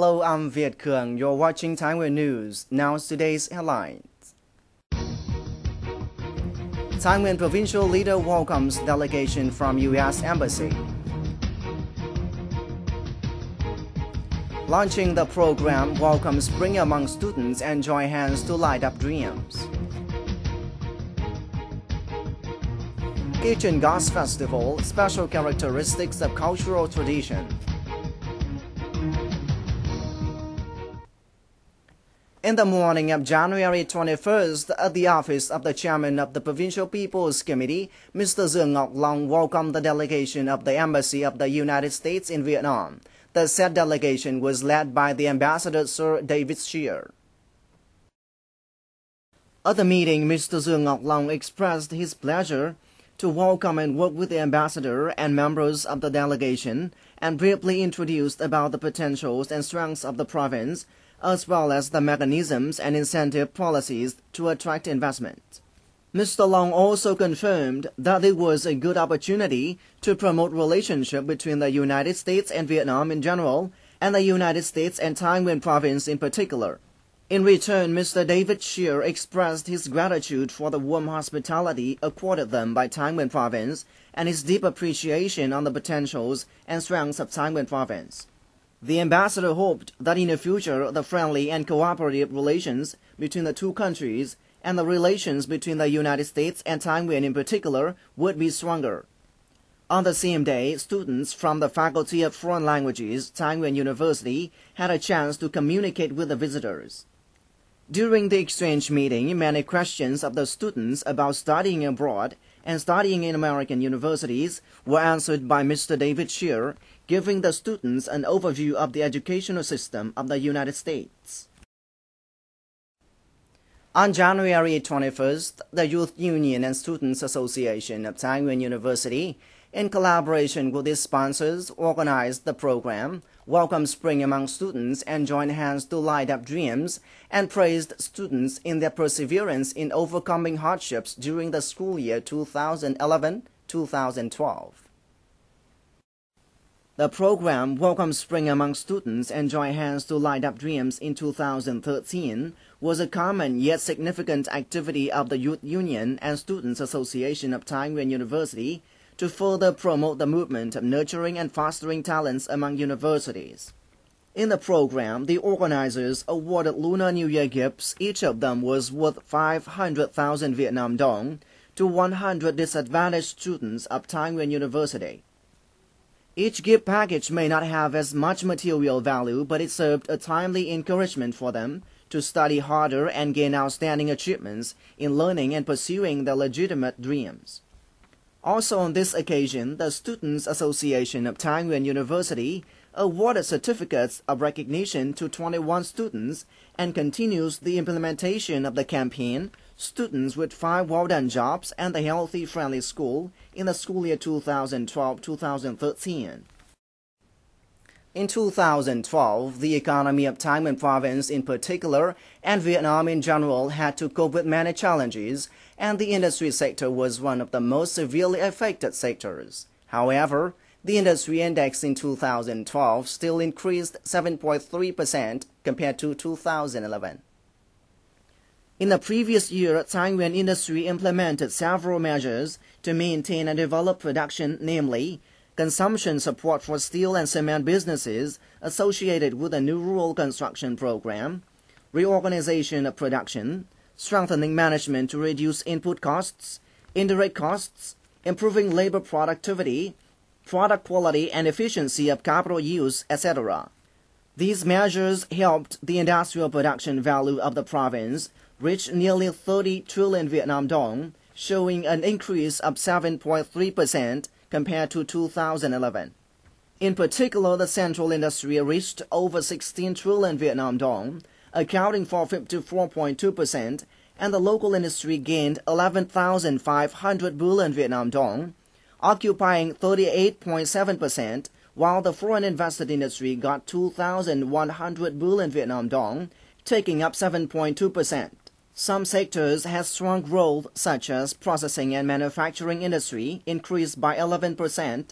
Hello, I'm Viet Cuong. You're watching Thai Nguyen News. Now today's headlines. Thai Nguyen provincial leader welcomes delegation from U.S. Embassy. Launching the program Welcome Spring among students and join hands to light up dreams. Kitchen Goss Festival, special characteristics of cultural tradition. In the morning of January 21st, at the office of the chairman of the Provincial People's Committee, Mr. Dương Ngọc Long welcomed the delegation of the Embassy of the United States in Vietnam. The said delegation was led by the Ambassador Sir David Shear. At the meeting, Mr. Dương Ngọc Long expressed his pleasure to welcome and work with the ambassador and members of the delegation, and briefly introduced about the potentials and strengths of the province, as well as the mechanisms and incentive policies to attract investment. Mr. Long also confirmed that it was a good opportunity to promote relationship between the United States and Vietnam in general, and the United States and Thái Nguyên province in particular. In return, Mr. David Shear expressed his gratitude for the warm hospitality accorded them by Thái Nguyên province and his deep appreciation on the potentials and strengths of Thái Nguyên province. The ambassador hoped that in the future the friendly and cooperative relations between the two countries and the relations between the United States and Thái Nguyên in particular would be stronger. On the same day, students from the Faculty of Foreign Languages, Thái Nguyên University, had a chance to communicate with the visitors. During the exchange meeting, many questions of the students about studying abroad and studying in American universities were answered by Mr. David Shear, giving the students an overview of the educational system of the United States. On January 21st, the Youth Union and Students Association of Thái Nguyên University, in collaboration with its sponsors, organized the program Welcome Spring among students and join hands to light up dreams, and praised students in their perseverance in overcoming hardships during the school year 2011-2012. The program Welcome Spring among students and join hands to light up dreams in 2013 was a common yet significant activity of the Youth Union and Students Association of Thái Nguyên University to further promote the movement of nurturing and fostering talents among universities. In the program, the organizers awarded Lunar New Year gifts. Each of them was worth 500,000 Vietnam dong to 100 disadvantaged students of Thái Nguyên University. Each gift package may not have as much material value, but it served a timely encouragement for them to study harder and gain outstanding achievements in learning and pursuing their legitimate dreams. Also on this occasion, the Students Association of Thái Nguyên University awarded certificates of recognition to 21 students and continues the implementation of the campaign Students with 5 Well-Done Jobs and the Healthy Friendly School in the school year 2012-2013. In 2012, the economy of Thái Nguyên province in particular and Vietnam in general had to cope with many challenges, and the industry sector was one of the most severely affected sectors. However, the industry index in 2012 still increased 7.3% compared to 2011. In the previous year, Thái Nguyên industry implemented several measures to maintain and develop production, namely, consumption support for steel and cement businesses associated with a new rural construction program, reorganization of production, strengthening management to reduce input costs, indirect costs, improving labor productivity, product quality and efficiency of capital use, etc. These measures helped the industrial production value of the province reach nearly 30 trillion Vietnam dong, showing an increase of 7.3% compared to 2011. In particular, the central industry reached over 16 trillion Vietnam dong, accounting for 54.2%, and the local industry gained 11,500 billion Vietnam dong, occupying 38.7%, while the foreign invested industry got 2,100 billion Vietnam dong, taking up 7.2%. Some sectors had strong growth, such as processing and manufacturing industry, increased by 11%,